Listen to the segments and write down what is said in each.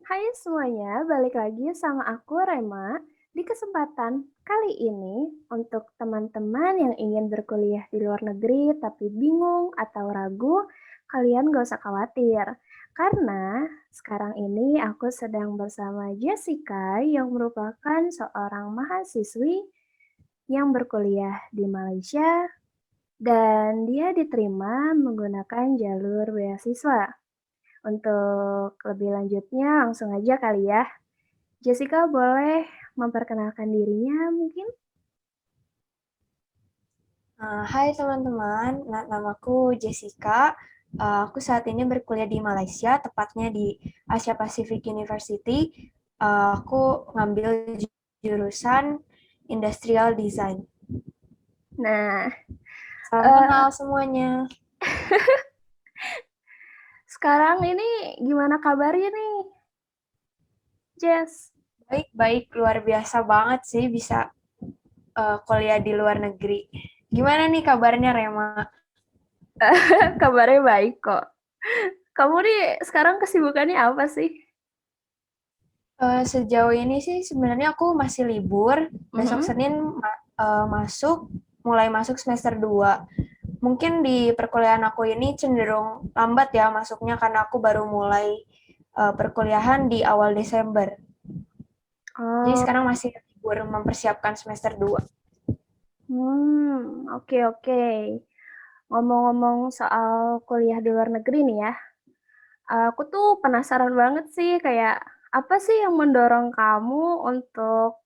Hai semuanya, balik lagi sama aku Rema. Di kesempatan kali ini, untuk teman-teman yang ingin berkuliah di luar negeri tapi bingung atau ragu, kalian gak usah khawatir. Karena sekarang ini aku sedang bersama Jessica yang merupakan seorang mahasiswi yang berkuliah di Malaysia dan dia diterima menggunakan jalur beasiswa. Untuk lebih lanjutnya langsung aja kali ya. Jessica boleh memperkenalkan dirinya mungkin? Hai teman-teman, namaku Jessica. Aku saat ini berkuliah di Malaysia, tepatnya di Asia Pacific University. Aku ngambil jurusan Industrial Design. Nah, Salam kenal eh, semuanya. sekarang ini gimana kabarnya nih, Jess? Baik-baik, luar biasa banget sih bisa kuliah di luar negeri. Gimana nih kabarnya Rema? Kabarnya baik kok. Kamu nih sekarang kesibukannya apa sih? Sejauh ini sih sebenarnya aku masih libur. Besok Mhm. Senin mulai masuk semester 2. Mungkin di perkuliahan aku ini cenderung lambat ya masuknya karena aku baru mulai perkuliahan di awal Desember. Jadi Oh, sekarang masih libur mempersiapkan semester 2. oke oke. Ngomong-ngomong soal kuliah di luar negeri nih ya, aku tuh penasaran banget sih kayak apa sih yang mendorong kamu untuk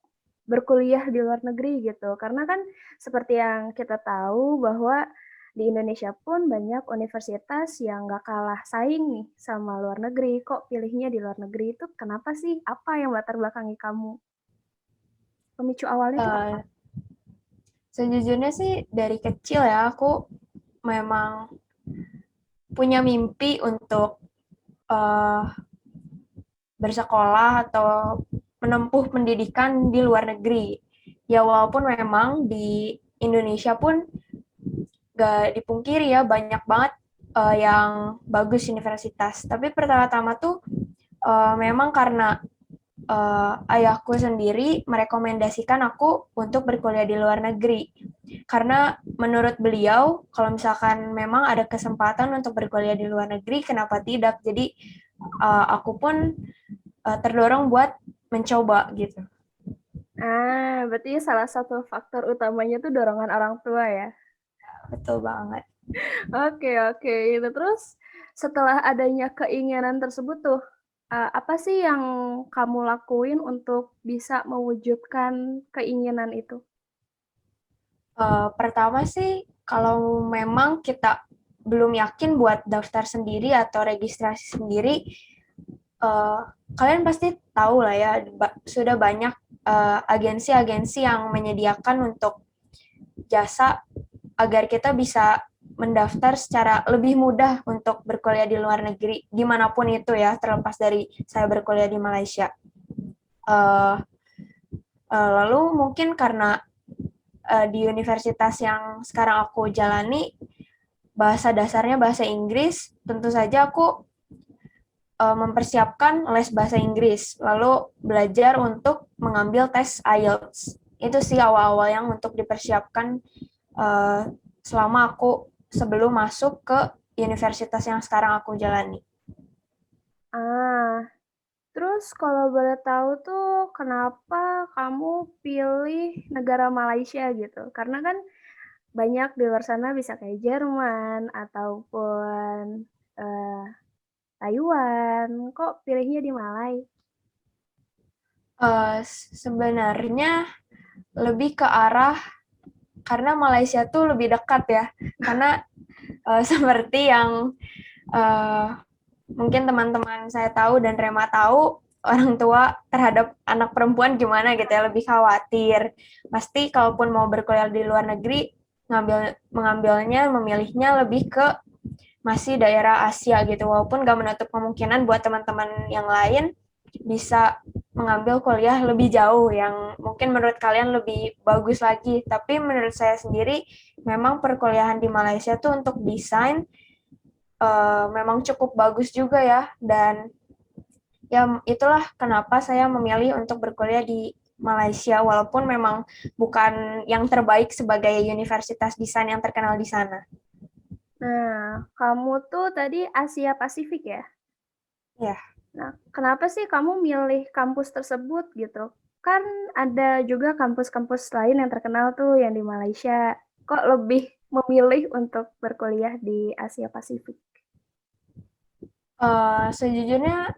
berkuliah di luar negeri gitu. Karena kan seperti yang kita tahu bahwa di Indonesia pun banyak universitas yang gak kalah saing nih sama luar negeri. Kok pilihnya di luar negeri itu kenapa sih? Apa yang latar belakangi kamu? Pemicu awalnya tuh apa? Uh, Sejujurnya sih dari kecil ya aku memang punya mimpi untuk uh, bersekolah atau menempuh pendidikan di luar negeri. Ya walaupun memang di Indonesia pun gak dipungkiri ya banyak banget yang bagus universitas. Tapi pertama-tama tuh memang karena ayahku sendiri merekomendasikan aku untuk berkuliah di luar negeri. Karena menurut beliau, kalau misalkan memang ada kesempatan untuk berkuliah di luar negeri, kenapa tidak? Jadi aku pun terdorong buat mencoba gitu. Berarti salah satu faktor utamanya tuh dorongan orang tua ya. Betul banget. Oke, oke. Itu terus setelah adanya keinginan tersebut tuh, apa sih yang kamu lakuin untuk bisa mewujudkan keinginan itu? Pertama sih, kalau memang kita belum yakin buat daftar sendiri atau registrasi sendiri, uh, kalian pasti tahu lah ya, sudah banyak agensi-agensi yang menyediakan untuk jasa agar kita bisa mendaftar secara lebih mudah untuk berkuliah di luar negeri, dimanapun itu ya, terlepas dari saya berkuliah di Malaysia. Uh, Lalu mungkin karena di universitas yang sekarang aku jalani, bahasa dasarnya bahasa Inggris, tentu saja aku mempersiapkan les bahasa Inggris, lalu belajar untuk mengambil tes IELTS. Itu sih awal-awal yang untuk dipersiapkan uh, selama aku sebelum masuk ke universitas yang sekarang aku jalani. Ah, terus kalau boleh tahu tuh kenapa kamu pilih negara Malaysia gitu? Karena kan banyak di luar sana bisa kayak Jerman ataupun eh, Taiwan. Kok pilihnya di Malai? Sebenarnya lebih ke arah karena Malaysia tuh lebih dekat ya, karena seperti yang uh, mungkin teman-teman saya tahu dan Rema tahu, orang tua terhadap anak perempuan gimana gitu ya, lebih khawatir. Pasti kalaupun mau berkuliah di luar negeri, memilihnya lebih ke masih daerah Asia gitu. Walaupun gak menutup kemungkinan buat teman-teman yang lain bisa mengambil kuliah lebih jauh yang mungkin menurut kalian lebih bagus lagi. Tapi menurut saya sendiri, memang perkuliahan di Malaysia tuh untuk desain memang cukup bagus juga ya, dan Ya, itulah kenapa saya memilih untuk berkuliah di Malaysia, walaupun memang bukan yang terbaik sebagai universitas desain yang terkenal di sana. Nah, kamu tuh tadi Asia Pasifik ya? Ya, Nah, kenapa sih kamu milih kampus tersebut gitu? Kan ada juga kampus-kampus lain yang terkenal tuh yang di Malaysia. Kok lebih memilih untuk berkuliah di Asia Pasifik? sejujurnya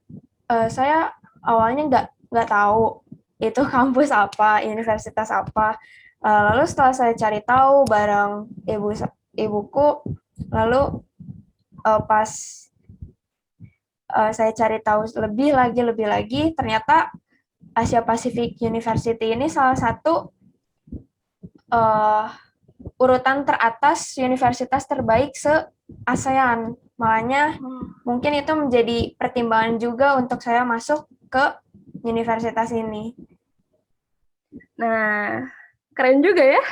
saya awalnya nggak tahu itu kampus apa, universitas apa. Lalu setelah saya cari tahu bareng ibuku, lalu pas saya cari tahu lebih lagi, ternyata Asia Pacific University ini salah satu uh, urutan teratas universitas terbaik se-ASEAN. Makanya Oh. mungkin itu menjadi pertimbangan juga untuk saya masuk ke universitas ini. Nah, keren juga ya.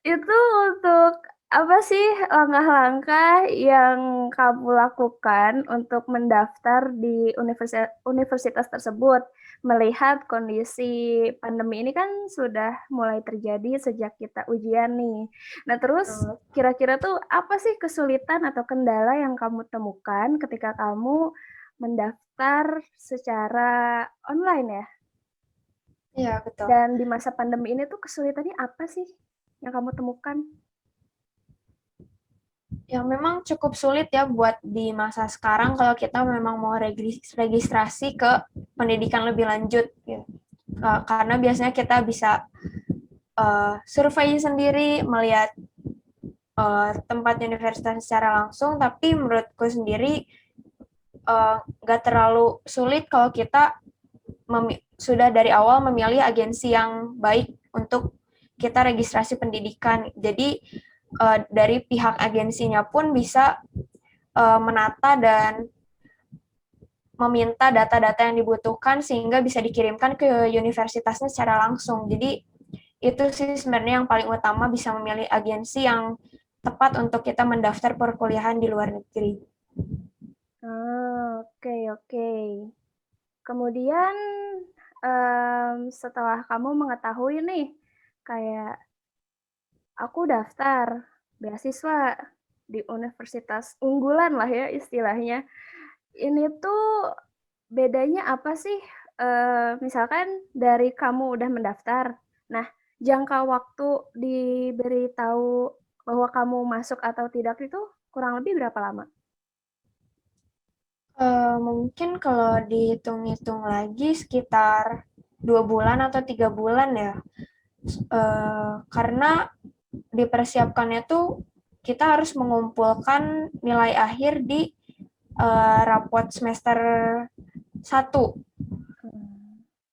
Itu untuk apa sih langkah-langkah yang kamu lakukan untuk mendaftar di universitas tersebut? Melihat kondisi pandemi ini kan sudah mulai terjadi sejak kita ujian nih. Nah, terus kira-kira tuh apa sih kesulitan atau kendala yang kamu temukan ketika kamu mendaftar secara online ya? Iya, betul. Dan di masa pandemi ini tuh kesulitannya apa sih yang kamu temukan? Yang memang cukup sulit ya buat di masa sekarang kalau kita memang mau registrasi ke pendidikan lebih lanjut gitu. Karena biasanya kita bisa survei sendiri, melihat tempat universitas secara langsung, tapi menurutku sendiri nggak terlalu sulit kalau kita sudah dari awal memilih agensi yang baik untuk kita registrasi pendidikan. Jadi dari pihak agensinya pun bisa menata dan meminta data-data yang dibutuhkan sehingga bisa dikirimkan ke universitasnya secara langsung. Jadi itu sih sebenarnya yang paling utama, bisa memilih agensi yang tepat untuk kita mendaftar perkuliahan di luar negeri. Oke, oke. Kemudian setelah kamu mengetahui nih, kayak aku daftar beasiswa di universitas unggulan lah ya istilahnya. Ini tuh bedanya apa sih? Misalkan dari kamu udah mendaftar, nah jangka waktu diberitahu bahwa kamu masuk atau tidak itu kurang lebih berapa lama? Mungkin kalau dihitung-hitung lagi sekitar 2 bulan atau 3 bulan ya. Karena dipersiapkannya tuh kita harus mengumpulkan nilai akhir di rapot satu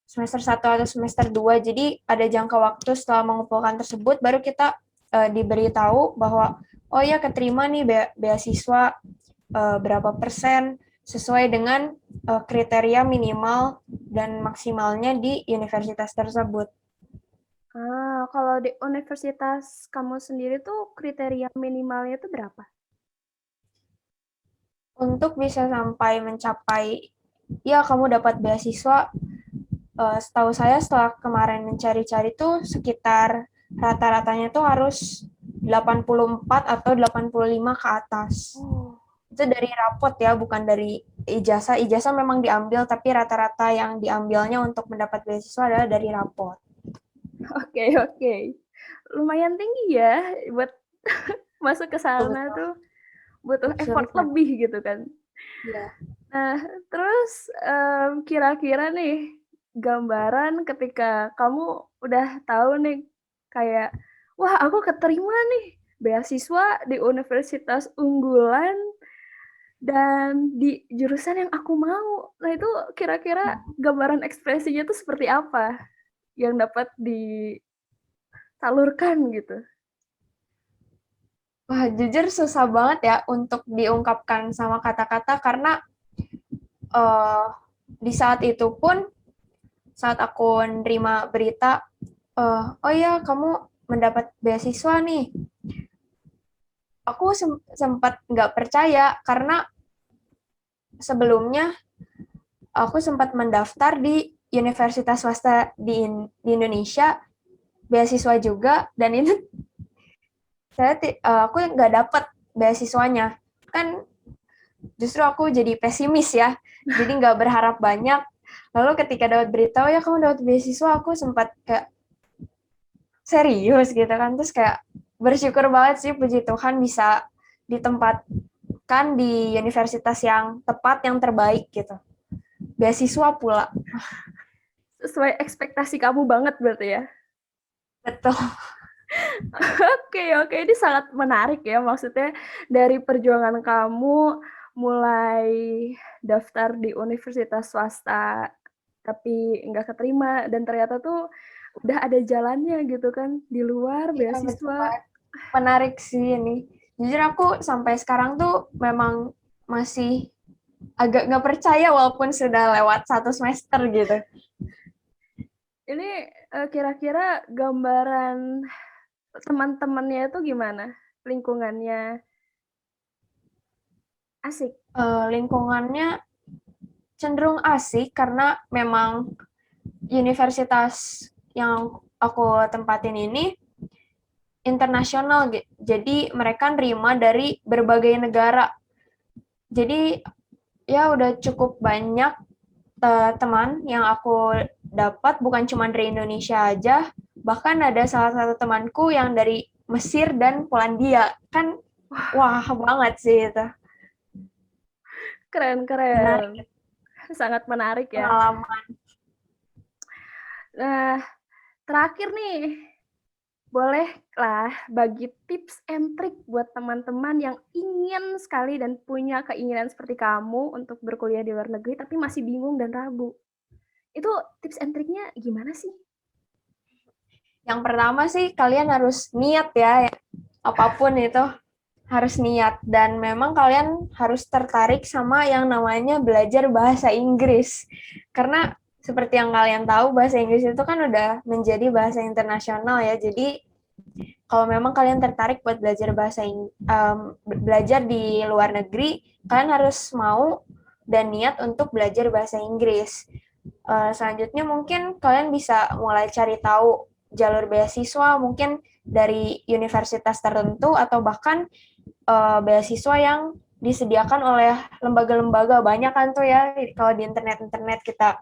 semester satu atau semester 2. Jadi ada jangka waktu setelah mengumpulkan tersebut baru kita diberitahu bahwa oh ya keterima nih beasiswa berapa persen sesuai dengan kriteria minimal dan maksimalnya di universitas tersebut. Kalau di universitas kamu sendiri tuh kriteria minimalnya tuh berapa? Untuk bisa sampai mencapai ya kamu dapat beasiswa, setahu saya setelah kemarin mencari-cari tuh sekitar rata-ratanya tuh harus 84 atau 85 ke atas. Oh. Itu dari rapot ya, bukan dari ijazah. Ijazah memang diambil, tapi rata-rata yang diambilnya untuk mendapat beasiswa adalah dari rapot. Oke, oke. Lumayan tinggi ya buat masuk ke sana Betul, tuh butuh effort sulit memang. lebih gitu kan. Ya. Nah, terus kira-kira nih gambaran ketika kamu udah tahu nih kayak wah aku keterima nih beasiswa di universitas unggulan dan di jurusan yang aku mau. Nah, itu kira-kira gambaran ekspresinya tuh seperti apa yang dapat disalurkan gitu? Wah, jujur susah banget ya untuk diungkapkan sama kata-kata karena uh, di saat itu pun saat aku nerima berita, oh ya kamu mendapat beasiswa nih, aku sempat nggak percaya karena sebelumnya aku sempat mendaftar di universitas swasta di Indonesia, beasiswa juga, dan itu aku nggak dapet beasiswanya. Kan justru aku jadi pesimis ya, jadi nggak berharap banyak. Lalu ketika dapat berita, oh ya kamu dapat beasiswa, aku sempat kayak serius gitu kan. Terus kayak bersyukur banget sih, puji Tuhan bisa ditempatkan di universitas yang tepat, yang terbaik gitu. Beasiswa pula. Sesuai ekspektasi kamu banget berarti ya. Betul. Oke, ini sangat menarik ya. Maksudnya dari perjuangan kamu mulai daftar di universitas swasta, tapi nggak keterima dan ternyata tuh udah ada jalannya gitu kan di luar Iya, betul beasiswa. banget. Menarik sih ini. Jujur aku sampai sekarang tuh memang masih agak nggak percaya walaupun sudah lewat 1 semester gitu. Ini kira-kira gambaran teman-temannya itu gimana? Lingkungannya asik. Lingkungannya cenderung asik karena memang universitas yang aku tempatin ini internasional, jadi mereka nerima dari berbagai negara. Jadi ya udah cukup banyak teman yang aku dapat, bukan cuma dari Indonesia aja, bahkan ada salah satu temanku yang dari Mesir dan Polandia. Kan wah banget sih itu. Keren. Menarik Sangat menarik ya. pengalaman. Nah, terakhir nih, bolehlah bagi tips and trik buat teman-teman yang ingin sekali dan punya keinginan seperti kamu untuk berkuliah di luar negeri tapi masih bingung dan ragu. Itu tips and triknya gimana sih? Yang pertama sih kalian harus niat ya, apapun itu harus niat, dan memang kalian harus tertarik sama yang namanya belajar bahasa Inggris. Karena seperti yang kalian tahu, bahasa Inggris itu kan udah menjadi bahasa internasional ya. Jadi kalau memang kalian tertarik buat belajar belajar di luar negeri, kalian harus mau dan niat untuk belajar bahasa Inggris. Selanjutnya mungkin kalian bisa mulai cari tahu jalur beasiswa, mungkin dari universitas tertentu atau bahkan beasiswa yang disediakan oleh lembaga-lembaga. Banyak kan tuh ya, kalau di internet kita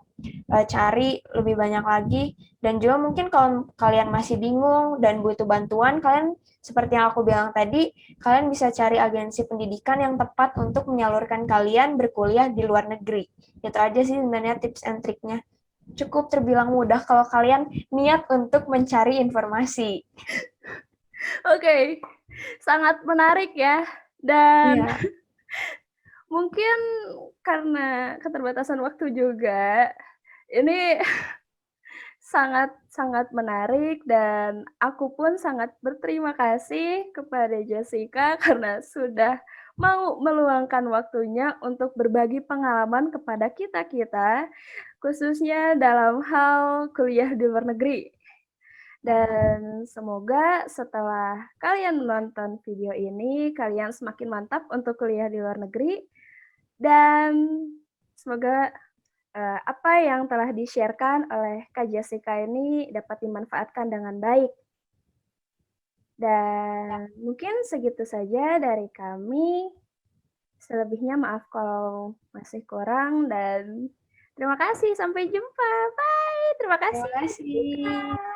cari lebih banyak lagi. Dan juga mungkin kalau kalian masih bingung dan butuh bantuan, kalian seperti yang aku bilang tadi, kalian bisa cari agensi pendidikan yang tepat untuk menyalurkan kalian berkuliah di luar negeri. Itu aja sih sebenarnya tips and triknya. Cukup terbilang mudah kalau kalian niat untuk mencari informasi. Oke, sangat menarik ya. Dan Iya. mungkin karena keterbatasan waktu juga, ini sangat menarik dan aku pun sangat berterima kasih kepada Jessica karena sudah mau meluangkan waktunya untuk berbagi pengalaman kepada kita-kita, khususnya dalam hal kuliah di luar negeri. Dan semoga setelah kalian menonton video ini, kalian semakin mantap untuk kuliah di luar negeri dan semoga apa yang telah di-share-kan oleh Kak Jessica ini dapat dimanfaatkan dengan baik. Dan mungkin segitu saja dari kami. Selebihnya maaf kalau masih kurang dan terima kasih. Sampai jumpa. Bye. Terima Terima kasih, Kak kasih. Jessica.